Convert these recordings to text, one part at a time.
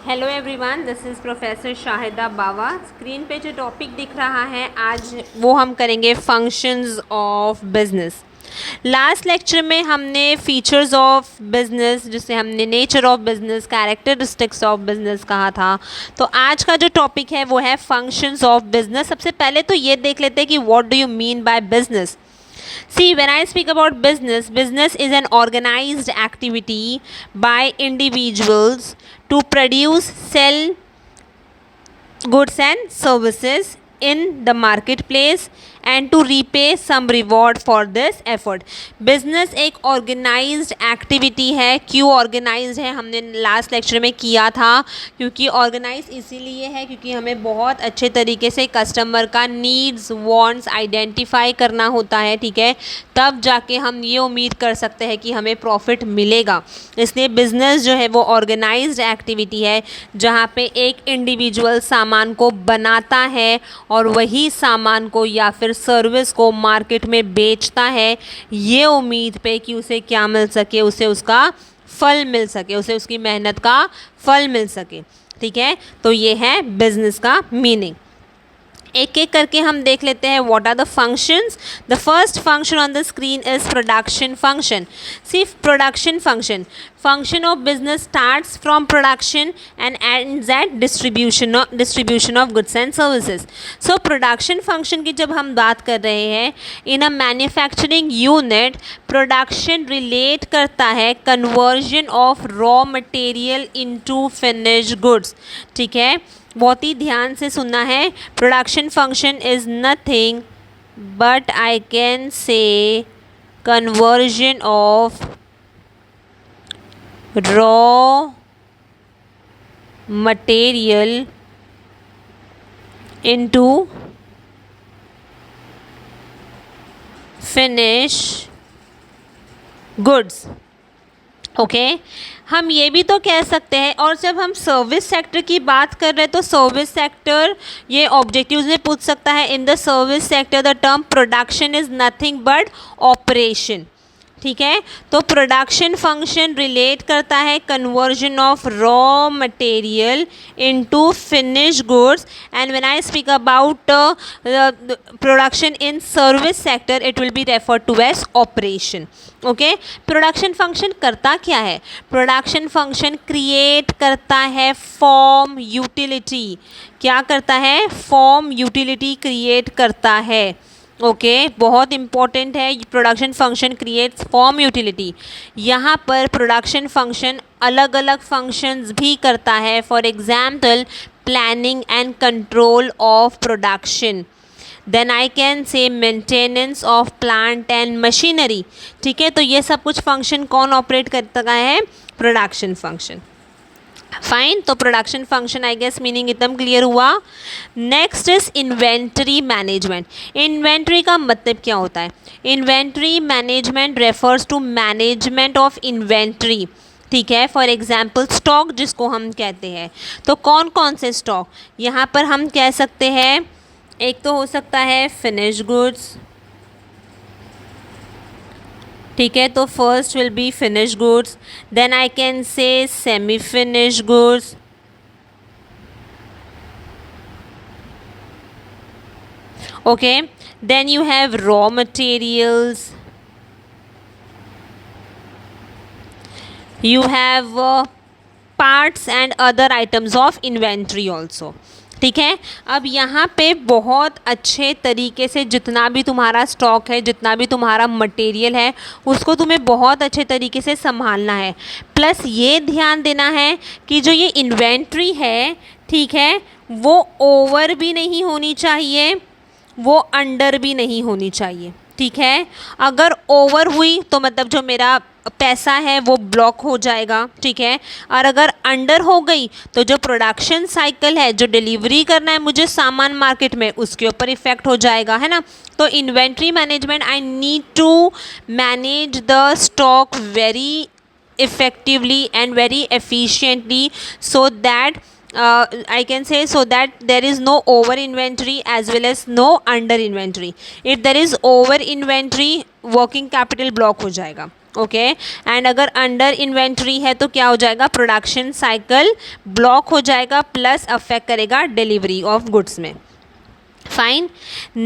Hello everyone, this is professor Shahida Bawa. Screen पे जो topic दिख रहा है आज वो हम करेंगे functions of business. Last lecture में हमने फीचर्स ऑफ बिजनेस, जिसे हमने nature of business, characteristics of business कहा था। तो आज का जो टॉपिक है वो है फंक्शंस ऑफ बिजनेस। सबसे पहले तो ये देख लेते हैं कि what do you mean by business. See, when I speak about business, business is an organized activity by individuals to produce, sell goods and services in the marketplace and to repay some reward for this effort. Business एक organised activity है। क्यों organised है हमने last lecture में किया था, क्योंकि organise इसीलिए है क्योंकि हमें बहुत अच्छे तरीके से कस्टमर का नीड्स वांट्स आइडेंटिफाई करना होता है, ठीक है। तब जाके हम ये उम्मीद कर सकते हैं कि हमें प्रॉफिट मिलेगा। इसलिए बिजनेस जो है वो ऑर्गेनाइज्ड एक्टिविटी है जहाँ पे एक इंडिविजुअल सामान को बनाता है और वही सामान को या फिर सर्विस को मार्केट में बेचता है, ये उम्मीद पे कि उसे क्या मिल सके, उसे उसका फल मिल सके, उसे उसकी मेहनत का फल मिल सके, ठीक है। तो ये है बिजनेस का मीनिंग। एक एक करके हम देख लेते हैं what are the functions. The first function on the screen is production function. सिर्फ production function of business starts from production and ends at distribution of goods and services. So production function की जब हम बात कर रहे हैं, in a manufacturing unit production relate करता है conversion of raw material into finished goods, ठीक है। बहुत ही ध्यान से सुनना है। Production function is nothing but I can से conversion of raw material into finish goods, okay. हम ये भी तो कह सकते हैं, और जब हम सर्विस सेक्टर की बात कर रहे हैं तो सर्विस सेक्टर ये ऑब्जेक्टिव्स में पूछ सकता है। In the service sector the term production is nothing but operation, ठीक है। तो प्रोडक्शन फंक्शन रिलेट करता है conversion of raw material into finish goods, and when I speak about production in service sector it will be referred to as operation, okay. Production function करता क्या है? Production function create करता है form utility. क्या करता है? Form utility create करता है, ओके। बहुत इंपॉर्टेंट है। Production function creates form utility. यहाँ पर प्रोडक्शन फंक्शन अलग अलग फंक्शंस भी करता है। For example planning and control of production, then I can say maintenance of plant and machinery, ठीक है। तो ये सब कुछ फंक्शन कौन ऑपरेट करता है? Production function. फाइन, तो production function I guess meaning एकदम क्लियर हुआ। Next is inventory management. Inventory का मतलब क्या होता है? Inventory management refers to management of inventory, ठीक है। फॉर एग्जाम्पल स्टॉक जिसको हम कहते हैं, तो कौन कौन से स्टॉक यहाँ पर हम कह सकते हैं? एक तो हो सकता है फिनिश गुड्स, ठीक है। तो first will be finish goods, then I can say semi finish goods, okay. Then you have raw materials, you have parts and other items of inventory also, ठीक है। अब यहाँ पे बहुत अच्छे तरीके से जितना भी तुम्हारा स्टॉक है, जितना भी तुम्हारा मटेरियल है, उसको तुम्हें बहुत अच्छे तरीके से संभालना है। प्लस ये ध्यान देना है कि जो ये इन्वेंट्री है, ठीक है, वो ओवर भी नहीं होनी चाहिए, वो अंडर भी नहीं होनी चाहिए, ठीक है। अगर ओवर हुई तो मतलब जो मेरा पैसा है वो ब्लॉक हो जाएगा, ठीक है। और अगर अंडर हो गई तो जो प्रोडक्शन साइकिल है, जो डिलीवरी करना है मुझे सामान मार्केट में, उसके ऊपर इफेक्ट हो जाएगा, है ना। तो inventory management, I need to manage the stock very effectively and very efficiently so that I can say so that there is no over inventory as well as no under inventory. If there is over inventory, working capital block हो जाएगा। Okay and अगर under inventory है तो क्या हो जाएगा, production cycle block हो जाएगा, प्लस अफेक्ट करेगा डिलीवरी ऑफ गुड्स में. Fine.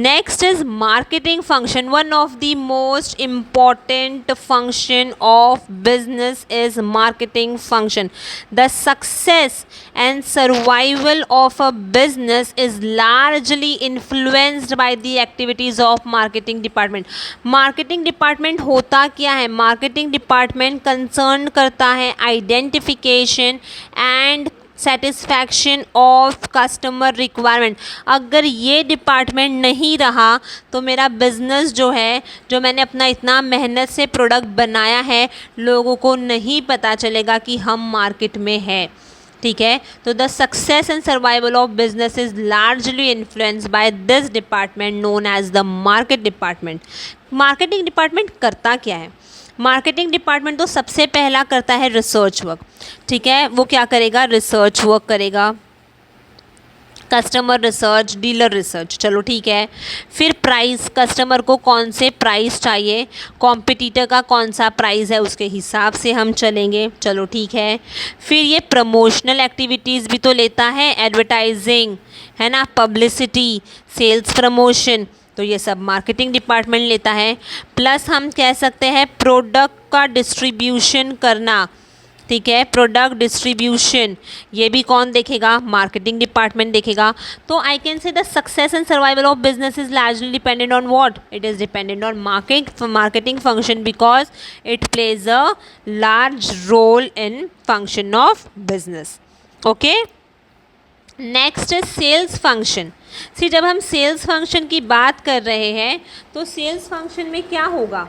Next is marketing function. One of the most important function of business is marketing function. The success and survival of a business is largely influenced by the activities of marketing department. Marketing department होता क्या है? Marketing department concerned करता है identification and satisfaction of customer requirement. अगर ये department नहीं रहा तो मेरा बिजनेस जो है, जो मैंने अपना इतना मेहनत से प्रोडक्ट बनाया है, लोगों को नहीं पता चलेगा कि हम मार्केट में है. ठीक है, तो the success and survival of business is largely influenced by this department known as the market department. Marketing department करता क्या है? मार्केटिंग डिपार्टमेंट तो सबसे पहला करता है रिसर्च वर्क. ठीक है, वो क्या करेगा? रिसर्च वर्क करेगा, कस्टमर रिसर्च, डीलर रिसर्च. चलो ठीक है. फिर प्राइस, कस्टमर को कौन से प्राइस चाहिए, कॉम्पिटिटर का कौन सा प्राइस है, उसके हिसाब से हम चलेंगे. चलो ठीक है. फिर ये प्रमोशनल एक्टिविटीज़ भी तो लेता है, एडवर्टाइजिंग है ना, पब्लिसिटी, सेल्स प्रमोशन, तो ये सब मार्केटिंग डिपार्टमेंट लेता है. प्लस हम कह सकते हैं प्रोडक्ट का डिस्ट्रीब्यूशन करना. ठीक है, प्रोडक्ट डिस्ट्रीब्यूशन ये भी कौन देखेगा? मार्केटिंग डिपार्टमेंट देखेगा. तो I can say the success and survival of business is largely dependent on what? It is dependent on marketing function because it plays a large role in function of business. Okay, next is sales function. See, जब हम sales function की बात कर रहे हैं तो sales function में क्या होगा?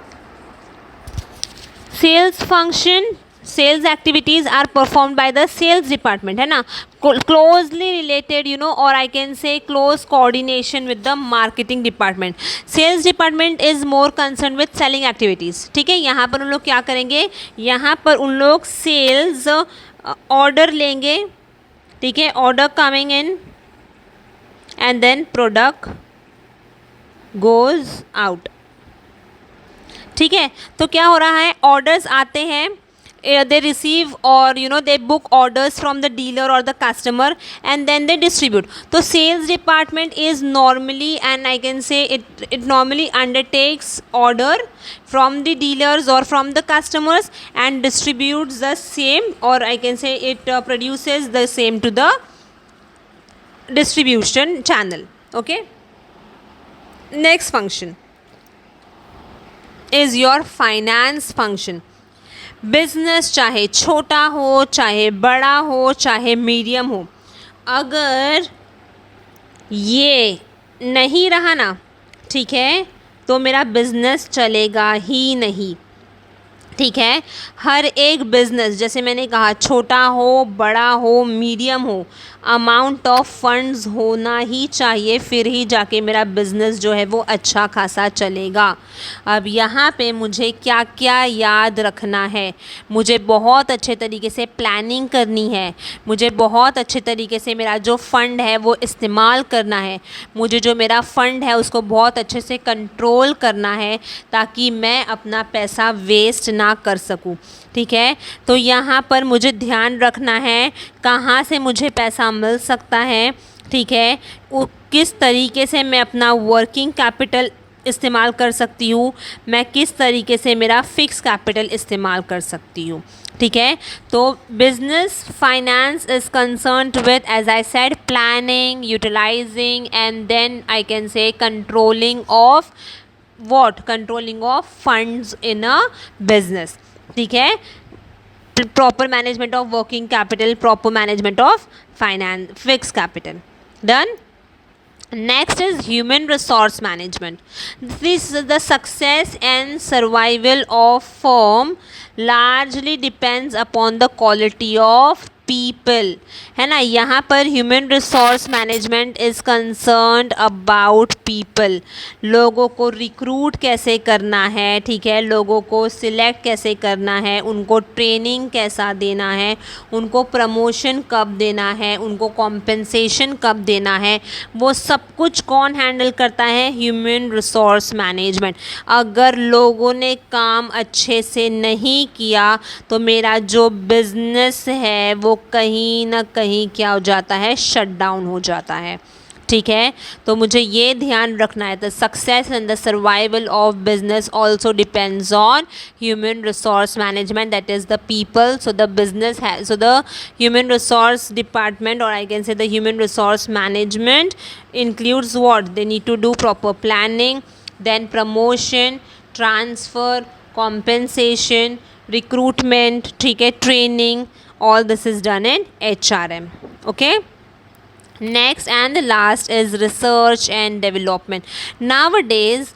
Sales function, sales activities are performed by the sales department, है ना, क्लोजली रिलेटेड यू नो, और I can say close coordination with the marketing department. Sales department is more concern with selling activities. ठीक है, यहाँ पर उन लोग क्या करेंगे? यहाँ पर उन लोग सेल्स ऑर्डर लेंगे. ठीक है, order coming in and then product goes out. ठीक है, तो क्या हो रहा है? ऑर्डर्स आते हैं, they receive or you know they book orders from the dealer or the customer and then they distribute. तो sales department is normally, and I can say it normally undertakes order from the dealers or from the customers and distributes the same, or I can say it produces the same to the distribution channel. Okay, next function is your finance function. Business चाहे छोटा हो, चाहे बड़ा हो, चाहे medium हो, अगर ये नहीं रहा ना, ठीक है, तो मेरा बिजनेस चलेगा ही नहीं. ठीक है, हर एक बिजनेस, जैसे मैंने कहा, छोटा हो, बड़ा हो, मीडियम हो, अमाउंट ऑफ फंड्स होना ही चाहिए, फिर ही जाके मेरा बिज़नेस जो है वो अच्छा खासा चलेगा. अब यहाँ पे मुझे क्या क्या याद रखना है? मुझे बहुत अच्छे तरीके से प्लानिंग करनी है, मुझे बहुत अच्छे तरीके से मेरा जो फ़ंड है वो इस्तेमाल करना है, मुझे जो मेरा फ़ंड है उसको बहुत अच्छे से कंट्रोल करना है ताकि मैं अपना पैसा वेस्ट ना कर सकूं. ठीक है, तो यहाँ पर मुझे ध्यान रखना है कहाँ से मुझे पैसा मिल सकता है. ठीक है, किस तरीके से मैं अपना वर्किंग कैपिटल इस्तेमाल कर सकती हूँ, मैं किस तरीके से मेरा फिक्स कैपिटल इस्तेमाल कर सकती हूँ. ठीक है, तो business finance is concerned with, as I said, planning, utilizing and then I can say controlling of what? Controlling of funds in a business. ठीक है, proper management of working capital, proper management of finance, fixed capital. Done. Next is human resource management. This is the success and survival of firm largely depends upon the quality of people, है ना. यहाँ पर human resource management is concerned about people, लोगों को recruit कैसे करना है, ठीक है, लोगों को सिलेक्ट कैसे करना है, उनको ट्रेनिंग कैसा देना है, उनको प्रमोशन कब देना है, उनको कॉम्पेंसेशन कब देना है, वो सब कुछ कौन हैंडल करता है? Human resource management. अगर लोगों ने काम अच्छे से नहीं किया तो मेरा जो बिजनेस है वो कहीं ना कहीं क्या हो जाता है? शट डाउन हो जाता है, ठीक है। तो मुझे ये ध्यान रखना है, the success and the survival of business also depends on human resource management, that is the people. So the business है, so the human resource department, और I can say the human resource management includes what? They need to do proper planning, then promotion, transfer, compensation, recruitment, ठीक है, training, all this is done in HRM. Okay. Next and the last is research and development. Nowadays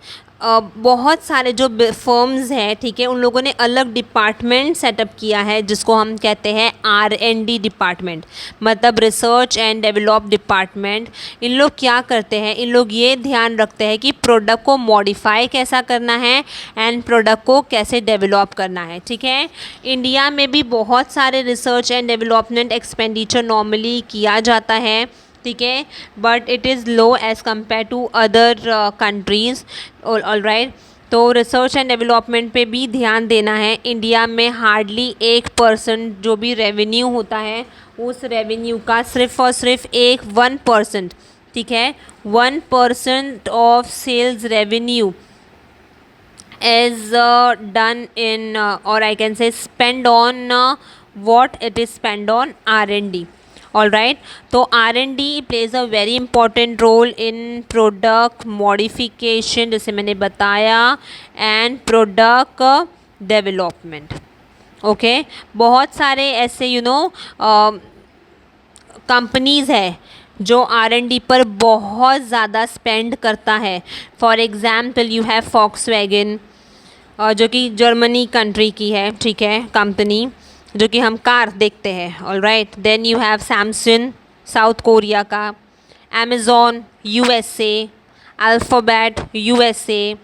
बहुत सारे जो firms हैं, ठीक है, उन लोगों ने अलग डिपार्टमेंट सेटअप किया है जिसको हम कहते हैं R&D डिपार्टमेंट, मतलब रिसर्च एंड डेवलप डिपार्टमेंट. इन लोग क्या करते हैं? इन लोग ये ध्यान रखते हैं कि प्रोडक्ट को मॉडिफाई कैसा करना है एंड प्रोडक्ट को कैसे डेवलप करना है, ठीक है. इंडिया में भी बहुत सारे research and development expenditure normally किया जाता है, ठीक है, but it is low as compare to other countries. All right. तो रिसर्च एंड डेवलपमेंट पे भी ध्यान देना है. इंडिया में हार्डली 1% जो भी रेवेन्यू होता है उस रेवेन्यू का सिर्फ और सिर्फ 1%, ठीक है, 1% of sales revenue is done in or I can say spend on what it is spent on R&D. All right. तो R&D plays a very important role in product modification, जैसे मैंने बताया, and product development. ओके. बहुत सारे ऐसे companies है जो R&D पर बहुत ज़्यादा स्पेंड करता है. For example you have Volkswagen, जो कि जर्मनी कंट्री की है, ठीक है, कंपनी, जो कि हम कार देखते हैं. All right. Then you have Samsung, South Korea का, Amazon USA, Alphabet USA,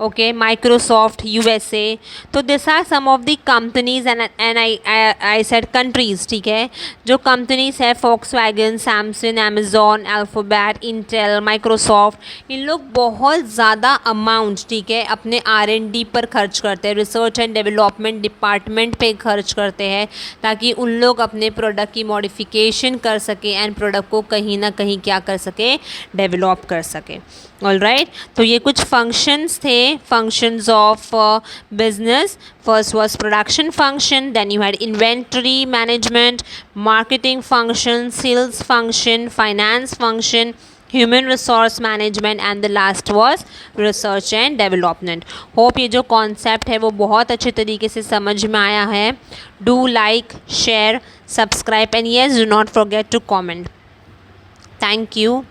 okay, Microsoft USA. तो this are some of the companies and I said countries, ठीक है. जो कंपनीज है Volkswagen, Samsung, Amazon, Alphabet, Intel, Microsoft, इन लोग बहुत ज़्यादा अमाउंट, ठीक है, अपने R&D पर खर्च करते हैं, रिसर्च एंड डेवलपमेंट डिपार्टमेंट पे खर्च करते हैं, ताकि उन लोग अपने प्रोडक्ट की मॉडिफिकेशन कर सके एंड प्रोडक्ट को कहीं ना कहीं क्या कर सके? डेवलप कर सके. All right. तो ये कुछ फंक्शंस थे, functions of business. First was production function, then you had inventory management, marketing function, sales function, finance function, human resource management, and the last was research and development. Hope ये जो concept है वो बहुत अच्छे तरीके से समझ में आया है. Do like, share, subscribe, and yes, do not forget to comment. Thank you.